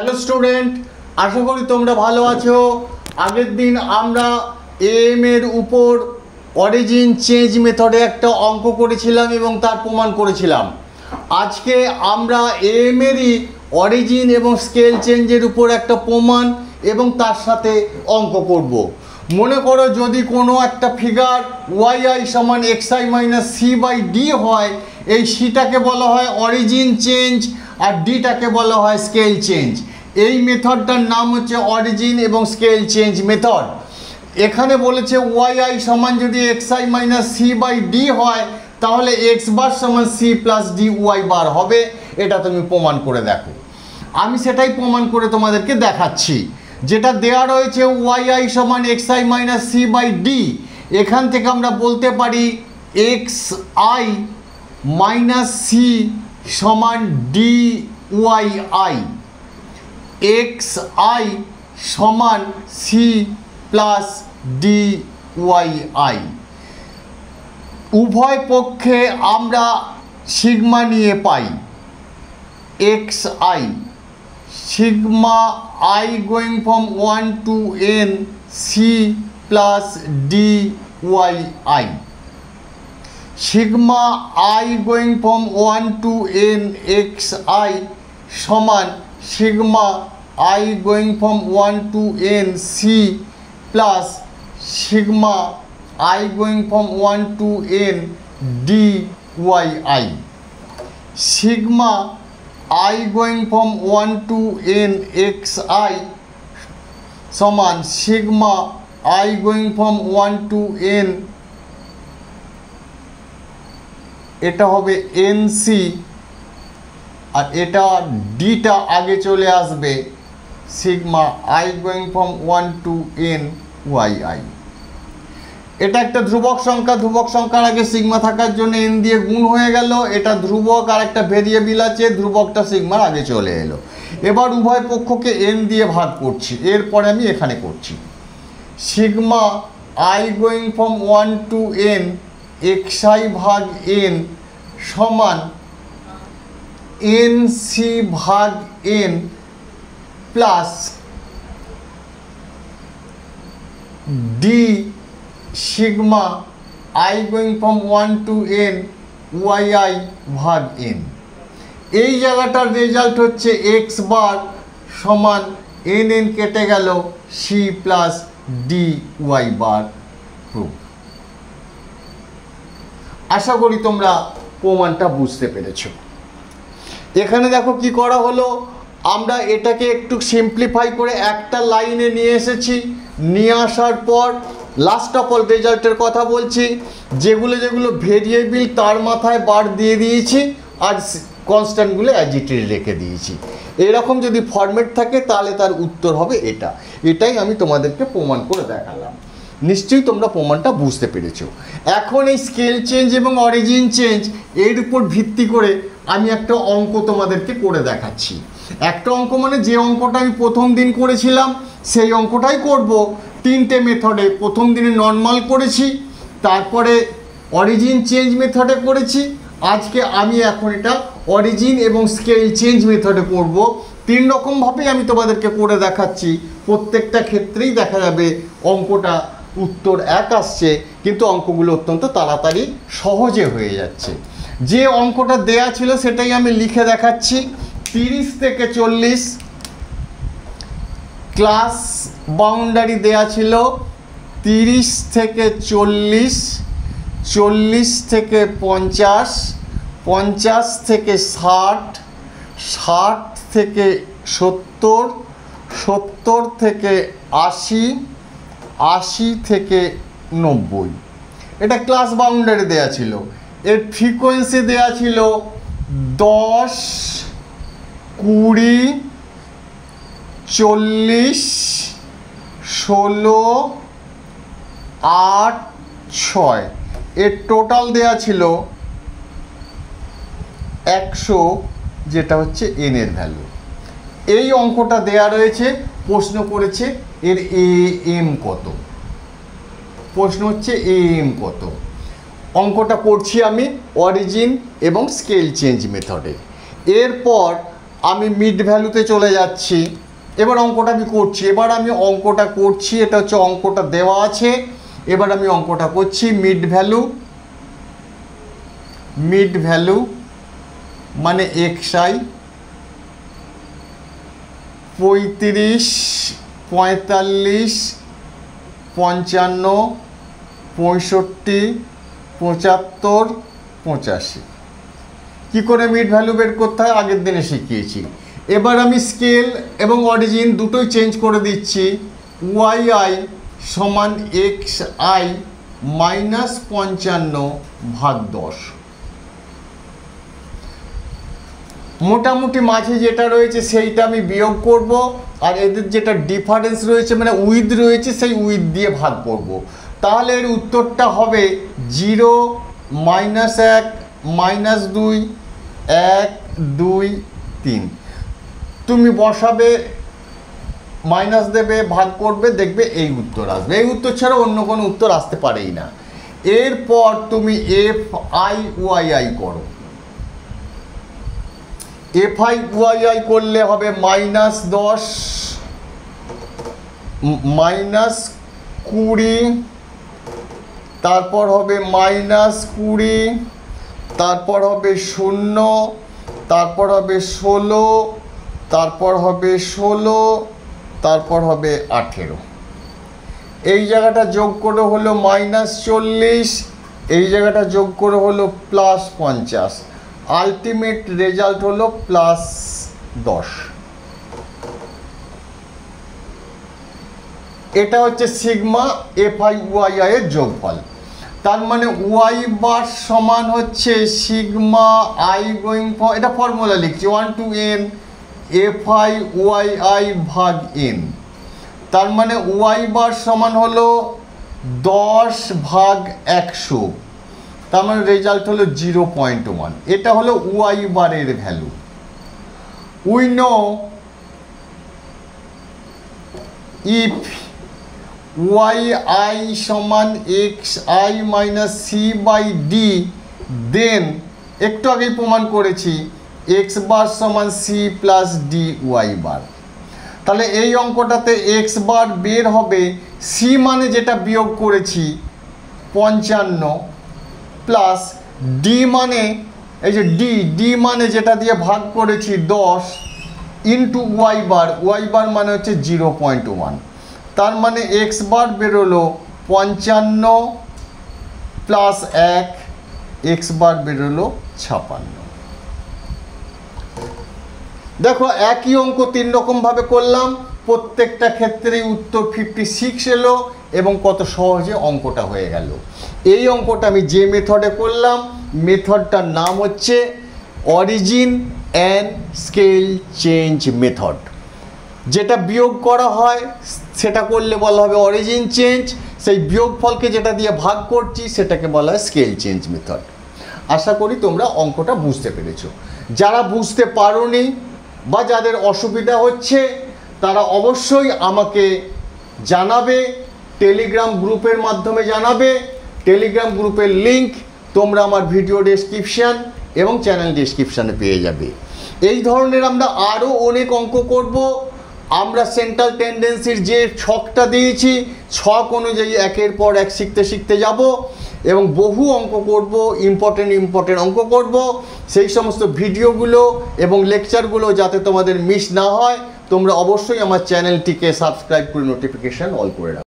Hello student, আশা করি তোমরা ভালো আছো। আগের দিন আমরা এম এর উপর অরিজিন চেঞ্জ মেথডে একটা অঙ্ক করেছিলাম এবং তার প্রমাণ করেছিলাম। আজকে আমরা এম এরই অরিজিন এবং স্কেল চেঞ্জের উপর একটা প্রমাণ এবং তার সাথে অঙ্ক করব। মনে করো যদি কোনো একটা ফিগার ওয়াই আই সমান X I minus C by D হয়, এই সিটাকে বলা হয় অরিজিন চেঞ্জ আর ডিটাকে বলা হয় স্কেল চেঞ্জ। এই মেথডটার নাম হচ্ছে অরিজিন এবং স্কেল চেঞ্জ মেথড। এখানে বলেছে ওয়াই আই সমান যদি X I minus C by D হয় তাহলে এক্স বার সমান C plus D Y bar হবে। এটা তুমি প্রমাণ করে দেখো। আমি সেটাই প্রমাণ করে তোমাদেরকে দেখাচ্ছি। যেটা দেওয়া রয়েছে ওয়াই আই সমান X I minus C by D, এখান থেকে আমরা বলতে পারি এক্স আই মাইনাস সি সমান D Y I, X I সমান C plus D Y I. উভয় পক্ষে আমরা সিগমা নিয়ে পাই X I, sigma I going from 1 to n C plus D Y I, sigma I going from 1 to n X I সমান sigma I going from 1 to n C plus sigma I going from 1 to n D Y I. Sigma I going from 1 to n x I সমান sigma I going from 1 to n, এটা হবে nc আর এটা ডিটা আগে চলে আসবে sigma I going from 1 to n yi। এটা একটা ধ্রুবক সংখ্যা, ধ্রুবক সংখ্যার আগে সিগমা থাকার জন্য এন দিয়ে গুণ হয়ে গেল। এটা ধ্রুবক আর একটা ভেরিয়েবল আছে, ধ্রুবকটা সিগমার আগে চলে এলো। এবার উভয় পক্ষকে এন দিয়ে ভাগ করছি, এরপরে আমি এখানে করছি sigma I going from 1 to n X I ভাগ এন সমান এন সি ভাগ N plus D sigma I going from 1 to n Y I ভাগ এন। এই জায়গাটার রেজাল্ট হচ্ছে এক্স বার সমান এন এন কেটে গেল সি প্লাস ডি ওয়াই বার প্রুফ। আশা করি তোমরা প্রমাণটা বুঝতে পেরেছো। এখানে দেখো কি করা হলো, আমরা এটাকে একটু সিম্পলিফাই করে একটা লাইনে নিয়ে এসেছি। নিয়ে আসার পর লাস্ট অফ অল রেজাল্টের কথা বলছি, যেগুলো যেগুলো ভেরিয়েবল তার মাথায় বার দিয়ে দিয়েছি আর কনস্ট্যান্টগুলো অ্যাজ ইট ইজ রেখে দিয়েছি। এরকম যদি ফরম্যাট থাকে তাহলে তার উত্তর হবে এটা। এটাই আমি তোমাদেরকে প্রমাণ করে দেখালাম। নিশ্চয়ই তোমরা প্রমাণটা বুঝতে পেরেছো। এখন এই স্কেল চেঞ্জ এবং অরিজিন চেঞ্জ এর উপর ভিত্তি করে আমি একটা অঙ্ক তোমাদেরকে করে দেখাচ্ছি। একটা অঙ্ক মানে যে অঙ্কটা আমি প্রথম দিন করেছিলাম সেই অঙ্কটাই করব। তিনটে মেথডে, প্রথম দিনে নর্মাল করেছি, তারপরে অরিজিন চেঞ্জ মেথডে করেছি, আজকে আমি এখন এটা অরিজিন এবং স্কেল চেঞ্জ মেথডে করব। তিন রকমভাবেই আমি তোমাদেরকে করে দেখাচ্ছি। প্রত্যেকটা ক্ষেত্রেই দেখা যাবে অঙ্কটা উত্তর এক আসছে, কিন্তু অঙ্কগুলো অত্যন্ত তাড়াতাড়ি সহজে হয়ে যাচ্ছে। যে অঙ্কটা দেয়া ছিল সেটাই আমি লিখে দেখাচ্ছি। 30 থেকে 40 ক্লাস বাউন্ডারি দেয়া ছিল 30 থেকে 40, 40 থেকে 50, 50 থেকে 60, 60 থেকে 70, 70 থেকে 80, 80 থেকে 90। এটা ক্লাস বাউন্ডারি দেয়া ছিল। এর ফ্রিকোয়েন্সি দেয়া ছিল 10, 20, 40, 16, 8, 6। এর টোটাল দেয়া ছিল 100, যেটা হচ্ছে এন এর ভ্যালু। এই অঙ্কটা দেয়া রয়েছে। প্রশ্ন করেছে এর এ এম কত, প্রশ্ন হচ্ছে এ এম কত। অঙ্কটা করছি আমি অরিজিন এবং স্কেল চেঞ্জ মেথডে। এরপর আমি মিড ভ্যালুতে চলে যাচ্ছি। এবার অঙ্কটা আমি করছি, এটা হচ্ছে অঙ্কটা দেওয়া আছে। এবার আমি অঙ্কটা করছি। মিড ভ্যালু মানে xi 35, 45, 55, 65, 75, 85। কী করে মিড ভ্যালু বের করতে হয় আগের দিনে শিখিয়েছি। এবার আমি স্কেল এবং অরিজিন দুটোই চেঞ্জ করে দিচ্ছি। yi সমান xi মাইনাস 55 ভাগ 10। মোটামুটি মাঝে যেটা রয়েছে সেইটা আমি বিয়োগ করব, আর এদের যেটা ডিফারেন্স রয়েছে মানে উইথ রয়েছে সেই উইথ দিয়ে ভাগ করব। তাহলে এর উত্তরটা হবে 0, -1, -2, 1, 2, 3। তুমি বসাবে, মাইনাস দেবে, ভাগ করবে, দেখবে এই উত্তর আসবে। এই উত্তর ছাড়া অন্য কোনো উত্তর আসতে পারেই না। এরপর তুমি FI করো। FI করলে হবে -10, -20, তারপর হবে -20, তারপর হবে 0, তারপর হবে 16, তারপর হবে 16, তারপর হবে 18। এই জায়গাটা যোগ করে হলো -40, এই জায়গাটা যোগ করে হলো +50। আলটিমেট রেজাল্ট হলো +10। এটা হচ্ছে সিগমা FI এর যোগফল। তার মানে y বার সমান হচ্ছে সিগমা i গোয়িং ফর, এটা ফর্মুলা লিখছি, 1 to n FI ভাগ n। তার মানে y বার সমান হলো 10 ভাগ 100। তার মানে রেজাল্ট হলো 0.1। এটা হলো y বারের value. We know if yi সমান xi মাইনাস c/d, দেন একটু আগেই প্রমাণ করেছি x বার সমান c প্লাস ডি ওয়াই বার। তাহলে এই অঙ্কটাতে x বার বের হবে c মানে যেটা বিয়োগ করেছি 55 প্লাস ডি মানে এই যে ডি মানে যেটা দিয়ে ভাগ করেছি 10 ইন্টু ওয়াই বার মানে হচ্ছে 0.1। তার মানে এক্স বার বেরোলো 55 প্লাস 1, এক্স বার বেরোলো 56। দেখো একই অঙ্ক 3 রকমভাবে করলাম, প্রত্যেকটা ক্ষেত্রেই উত্তর 56 এলো এবং কত সহজে অঙ্কটা হয়ে গেল। এই অঙ্কটা আমি যে মেথডে করলাম, মেথডটার নাম হচ্ছে origin and scale change method. যেটা বিয়োগ করা হয় সেটা করলে বলা হবে অরিজিন চেঞ্জ, সেই বিয়োগফলকে যেটা দিয়ে ভাগ করছি সেটাকে বলা হয় স্কেল চেঞ্জ মেথড। আশা করি তোমরা অঙ্কটা বুঝতে পেরেছো। যারা বুঝতে পারোনি বা যাদের অসুবিধা হচ্ছে তারা অবশ্যই আমাকে জানাবে, টেলিগ্রাম গ্রুপের মাধ্যমে জানাবে। টেলিগ্রাম গ্রুপের লিংক তোমরা আমার ভিডিও ডেসক্রিপশান এবং চ্যানেল ডেসক্রিপশানে পেয়ে যাবে। এই ধরনের আমরা আরও অনেক অঙ্ক করব। আমরা সেন্ট্রাল টেন্ডেন্সির যে ছকটা দিয়েছি, ছক অনুযায়ী একের পর এক শিখতে যাব এবং বহু অঙ্ক করব, ইম্পর্টেন্ট অঙ্ক করব। সেই সমস্ত ভিডিওগুলো এবং লেকচারগুলো যাতে তোমাদের মিস না হয়, তোমরা অবশ্যই আমার চ্যানেলটিকে সাবস্ক্রাইব করে নোটিফিকেশান অল করে রাখো।